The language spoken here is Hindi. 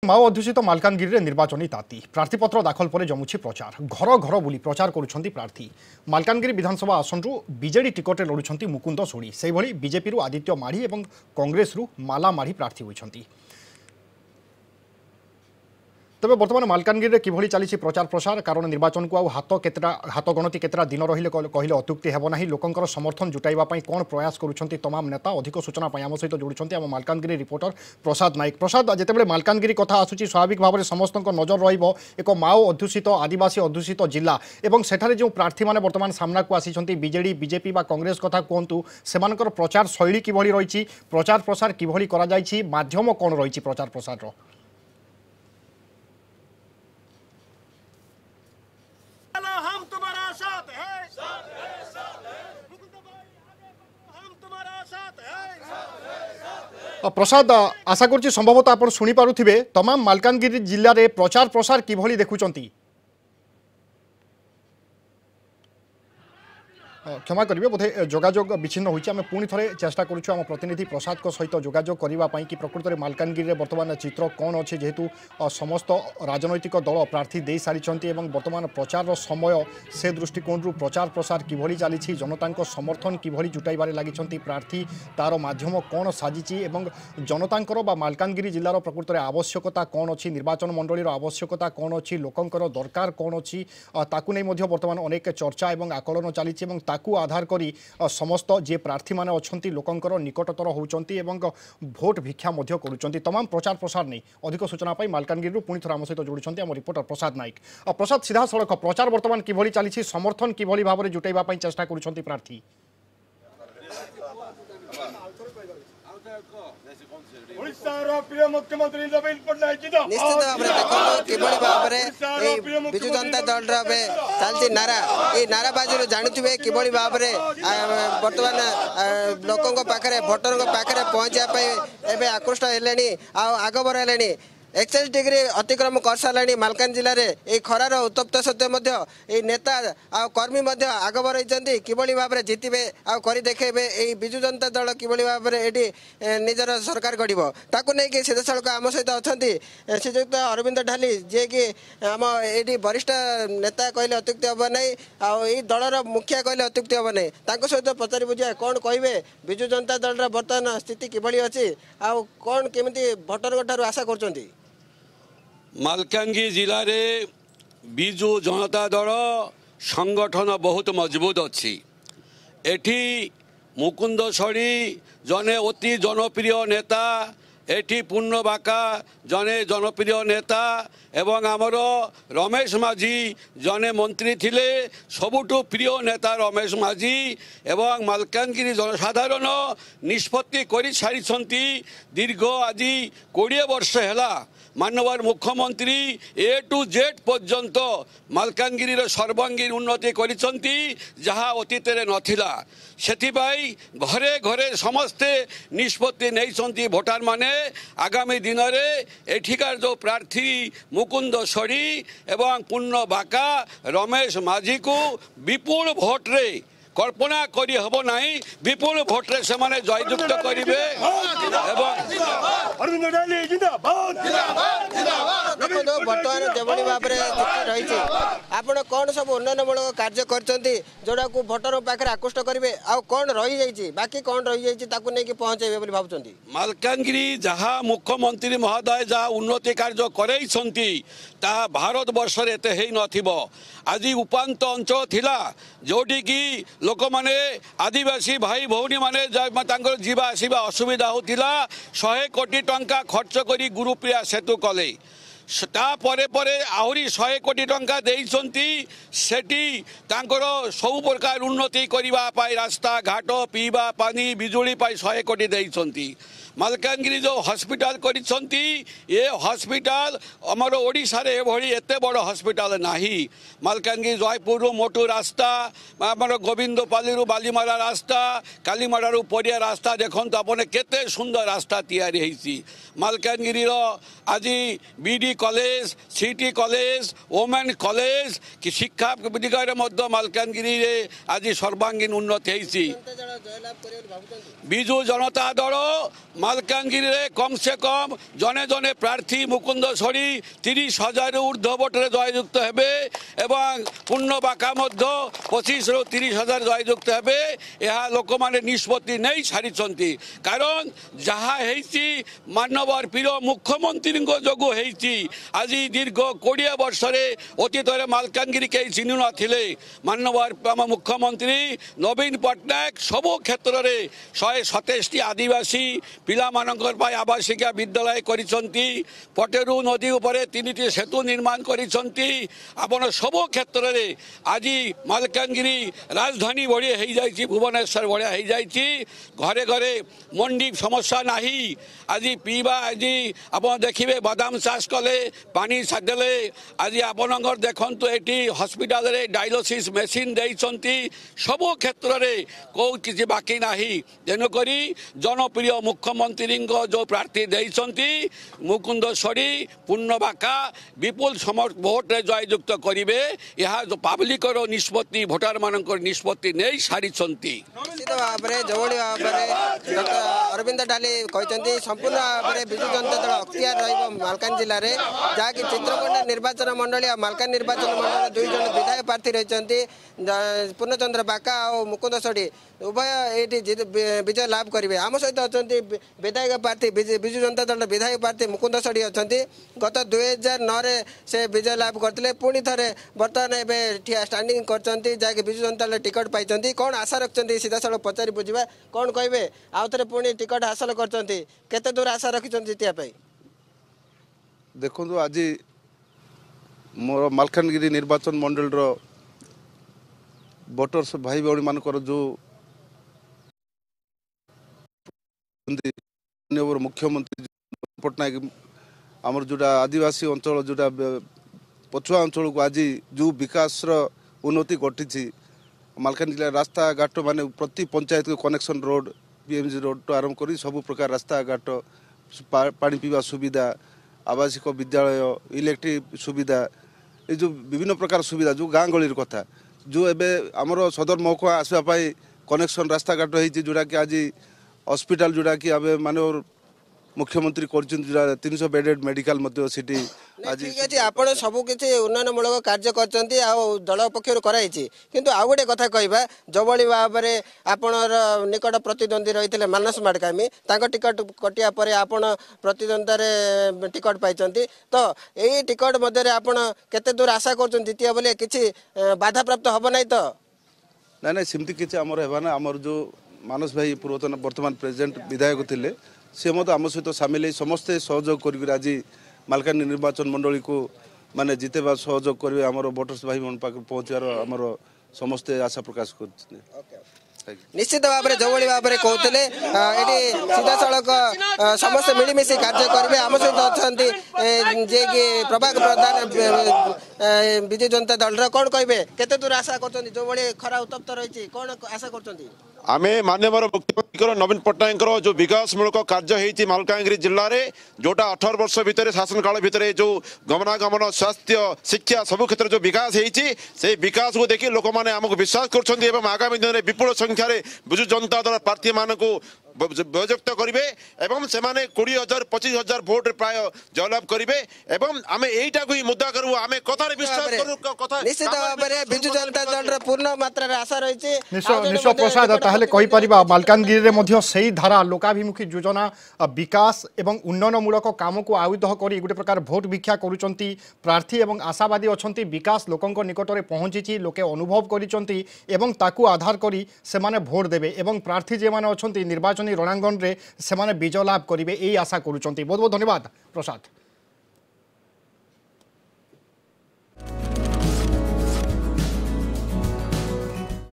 माओ अध्युषित मालकानगिरी में निर्वाचन ताती प्रार्थीपत्र दाखल पर जमुछि प्रचार घर घर बुली प्रचार करुछंती प्रार्थी। मालकानगिरी विधानसभा आसनरू बीजेडी टिकट लड़ुछंती मुकुंद सोढ़ी से बीजेपी आदित्य माढ़ी और कांग्रेस माला माढ़ी प्रार्थी होइछंती। तबे बर्तमान मालकानगिरी में किभली चली प्रचार प्रसार कारण निर्वाचन को हाथ गणति केतरा दिन रहिले कहले अत्युक्ति हेब नाही। लोकंकर समर्थन जुटाइवाई कौन प्रयास करुछंती तमाम नेता अधिक सूचना आम सहित जोड़ुछंती आम मालकानगिरी रिपोर्टर प्रसाद नायक। प्रसाद, जितेबाला मालकानगिरी कथा आसुची स्वाभाविक भाव में समस्त नजर रहिबो एक माओ अध्युषित आदिवासी अध्युषित जिला एवं सेठारे जो प्रार्थी माने वर्तमान सामना को आसीछंती बीजेडी बीजेपी बा कांग्रेस कथा कहतु सेमानकर प्रचार शैली किभली रही प्रचार प्रसार किभली करा जायछि माध्यम कौन रही प्रचार प्रसार प्रसाद आशा करुच्ची संभवतः आप शुणी पारुथिबे तमाम मालकानगिरी जिले में प्रचार प्रसार किभली देखुचंती। क्षमा करेंगे बोधे जोगाजोग विच्छिन्न होइछि आमे पुणी थरे चेष्टा करूछु आम प्रतिनिधि प्रसाद को सहित जोगाजोग करने कि प्रकृत में मालकानगिरी में वर्तमान चित्र कौन अच्छे जेहेतु समस्त राजनैतिक दल प्रार्थी दे सारी वर्तमान प्रचार समय से दृष्टिकोण प्रचार प्रसार किभली चली जनता समर्थन किभली जुटाइबारे लगी प्रार्थी तार माध्यम कौन साजिची एवं जनतांकर बा मालकानगिरी जिलार प्रकृत में आवश्यकता कौन अच्छी निर्वाचन मंडलीर आवश्यकता कौन अच्छी लोकंकर दरकार कौन अच्छी ताकू नहीं वर्तमान अनेक चर्चा और आकलन चली ताकू आधार करी समस्त जे प्रार्थी माने अछंती लोकंकर निकटतर होउचंती एवं भोट भिक्षा मध्य करुचंती। तमाम प्रचार प्रसार नहीं अधिक सूचना पाई मालकानगिरी पुणी थोड़ा आम सहित जोड़ुछंती आम रिपोर्टर प्रसाद नायक। प्रसाद, सीधा सड़क प्रचार वर्तमान किभली चली समर्थन किभली भाव में जुटाइबा पई चेष्टा करुछंती प्रार्थी। मुख्यमंत्री नवीन पट्टनायक निश्चित भाव में देखो किभली भाव में विजु जनता दल चलती नारा ये नाराबाजी जानुवे किभली भाव में बर्तमान लोकों पाखे भोटर पाखे पहुंचा आकृष्ट हेले आगबर हेले 41 डिग्री अतिक्रम कर सारे मालकान जिले में ये खरार उत्तप्त सत्वे नेता कर्मी आगबर रही किभली भाव में जितबे कर देखेबे विजु जनता दल किभली भाव में ये निजर सरकार गढ़ ताकू नहीं कि सीधा सड़क आम सहित अच्छा श्रीजुक्त अरविंद ढाली जी कि आम ये वरिष्ठ नेता कहले अत्युक्ति हम ना दलर मुखिया कहले अत्युक्ति हम ना सहित पचारि बुझा कौन कहे विजु जनता दल बर्तमान स्थिति किभली अच्छी कौन केमी भोटर ठार आशा कर मालकानगिरी जिले में विजु जनता दल संगठन बहुत मजबूत अच्छी। एठी मुकुंद सोढ़ी जने अति जनप्रिय नेता एठी पूर्ण बाका जने जनप्रिय नेता एवं आमर रमेश माझी जने मंत्री थिले सबुठु प्रिय नेता रमेश माझी एवं मालकानगिरी जनसाधारण निष्पत्ति कर सारी दीर्घ आज 20 वर्ष है मानवर मुख्यमंत्री ए टू जेड पर्यंत मालकानगिरी सर्वांगीन उन्नति करिसंती जहाँ अतीत नथिला सेथिबाई घरे घरे समस्ते निष्पत्ति नहीं भोटार माने आगामी दिन में एठिकार जो प्रार्थी मुकुंद सोढ़ी एवं पूर्ण बाका रमेश माझी को विपुल भोट रे कल्पना करी हब नहीं विपुल भोट्रे से माने जययुक्त करेंगे। बर्तमान जो भाव में रही आप कौन सब उन्नयनमूलक कार्य जोड़ा को भोटर पाखे आकृष्ट करेंगे आ कौन रही जाइए बाकी कौन रही जाइए नहीं पहुंचे भावुं मालकानगिरी जहाँ मुख्यमंत्री महोदय जहाँ उन्नति कार्य करते भारत वर्ष एते ही नथिबो। आज उपांत अंचल थिला जोटी की लोक माने आदिवासी भाई भौणी माने जीवा आसवा असुविधा होतिला 100 कोटी टंका खर्च करी गुरुप्रिया सेतु कले तापर आहरी 100 कोटी टंका देइछंती सेठी तांकर सब प्रकार उन्नति करने रास्ता घाट पीवा पानी बिजुली 100 कोटी देइछंती। मालकानगिरी जो हॉस्पिटल करिसंती ये हॉस्पिटल आमर ओडिशा रे एभली एते बड़ हॉस्पिटल नाही। मालकानगिरी जयपुर मोटू रास्ता आमर गोविंदपाली बालीमारा रास्ता कालीमाड़ा पड़िया रास्ता देखते आपने केते सुंदर रास्ता तैयारी होइसी। मालकानगिरी आज BD college city college women college कि शिक्षा दिगरे मालकानगिरी आज सर्वांगीन उन्नति होइसी। विजु जनता दल मालकानगिरी रे कम से कम जने जने प्रार्थी मुकुंद सोड़ी 30,000 ऊर्ध्व भोटे जययुक्त हेबे एवं पूर्णबाका 25 ରୁ 30,000 जययुक्त हेबे यह लोक माने निष्पत्ति नहीं सारी कारण जहाँ मानवर प्रिय मुख्यमंत्री जोगु आज दीर्घ 20 वर्ष अतीत मालकानगिरी कई चिन्हु नथिले मानवर मुख्यमंत्री नवीन पट्टनायक सबु क्षेत्र में 127 आदिवासी पिला आवासिका विद्यालय करिसंती पटेरू नदी उपरे 3टी सेतु निर्माण करिसंती आपण सबु क्षेत्र में आज मालकानगिरी राजधानी भली हो जाइए भुवनेश्वर भाया हो जाइए घरे घरे मंडी समस्या नहीं आज पीवा आज आप देखिए बादाम चाष कले पानी छाड़देले आज आपणकर देखु ये हस्पिटाल डायलिसिस मेसीन देइछंती सबु क्षेत्र में कौ किसी बाकी नहीं तेणुक जनप्रिय मुख्यमंत्री जो प्रार्थी देइछंती मुकुंद सोड़ी पूर्णबाका विपुल भोट जययुक्त करेंगे यह जो पब्लिक निष्पत्ति भोटर मान निष्पत्ति नहीं सारी निश्चित भाव में जोड़ी भाव में डॉक्टर अरविंद डाली कहते संपूर्ण भाव में विजु जनता दल अख्तियार रल्कान जिले में जहाँकि चित्रकोंडा निर्वाचन मंडली और मालकान निर्वाचन मंडल 2 जन विधायक प्रार्थी रही पूर्णचंद्र बाका और मुकुंद सोड़ी उभय ये विजय लाभ करेंगे आम सहित अच्छा विधायक प्रार्थी विजु जनता दल विधायक प्रार्थी मुकुंद सोड़ी अच्छा गत 2009 से विजय लाभ करते पुणी थे बर्तमान एवं स्टांडिंग कर विजु जनता दल टिकट पाई कौन आशा रखिंट सीधा साल पचारि बुझा कौन कहे आउ थे पुणी टिकट हासिल करते दूर आशा रखिंट जीतिया देखो आज मोर मालकानगिरी निर्वाचन मंडल वोटर्स भाई भौणी मान जो मुख्यमंत्री पट्टनायक आमर जोटा आदिवासी अंचल जोटा पछुआ अंचल को आज जो विकास उन्नति घटी मालकानगिरी रास्ता घाट माने प्रति पंचायत को कनेक्शन रोड पीएमजी रोड तो आरंभ कर सब प्रकार रास्ता घाट पानी पीवा सुविधा आवासिक विद्यालय इलेक्ट्रिक सुविधा ये जो विभिन्न प्रकार सुविधा जो गाँ गली कथा जो एवं आमर सदर महकुमा आसवाई कनेक्शन रास्ता घाट होती जोटा कि आज हॉस्पिटल जोटा कि माने मुख्यमंत्री कर 300 बेडेड मेडिकल सिटी आज ठीक अच्छे आप सबू किसी उन्नयनमूलक कार्य कर दल पक्ष कराई किंतु आउ गोटे कथा कहवा जो भाव में आपण निकट प्रतिद्वंदी रही मानस माडकामी टिकट कटिया पर आपण प्रतिद्वंदार टिकट पाई तो यही टिकट मध्य आपण केते दूर आशा कर जीतिया बोले किसी बाधा प्राप्त हम ना तो ना सेमती किसी आमर है आमर जो मानस भाई पूर्वतन वर्तमान प्रेजेंट विधायक थे सी मत आम सहित सामिल समस्ते सहयोग कर आज मालकान निर्वाचन मंडली को माने जितेबा सहयोग करेंगे आमर वोटर्स भाई मन पाक पहुँचार आमर समस्ते आशा प्रकाश कर निश्चित भाव में जो भाव में कहते ये सीधा सड़क समस्त मिलमिशी कार्य करेंगे आम सहित अच्छा जे कि प्रभाक प्रधान विजु जनता दल कौन कहे केते दूर आशा कर जो खरा उत्तप्त रही कौन आशा कर आम माननीय मुख्यमंत्री नवीन पट्टनायक जो विकासमूलक कार्य होती मालकानगिरी जिले में जोटा 18 वर्ष भितर शासन काल भितर जो गमनागमन स्वास्थ्य शिक्षा सबु क्षेत्र जो विकास होती से विकास को देखिए लोक मैंने आमको विश्वास कर आगामी दिन में विपुल संख्यार विजु जनता दल प्रार्थी मान जययुक्त करेंगे एवं से 20,000-25,000 भोट प्राय जयलाभ करेंगे एवं आम यहीटा को ही मुद्दा करूँ आम कथार विश्वास कथा निश्चित भाव में विजु जनता दल पूर्ण मात्रा आशा रही निश्चय प्रसाद ताहले कहि परिबा मालकानगिरी रे मध्य सही धारा लोकाभिमुखी योजना विकास एवं उन्नयनमूलक काम को आयुध करी गोटे प्रकार भोट भिक्षा करुचंती प्रार्थी एवं आशावादी अछंती विकास लोकंक निकटरे पहुंची लोके अनुभव करिचंती एवं ताकू आधार करी से माने भोट देबे एवं प्रार्थी जे माने अछंती निर्वाचन रणांगन रे से माने विजय लाभ करेंगे यही आशा करुचंती बहुत बहुत धन्यवाद प्रसाद।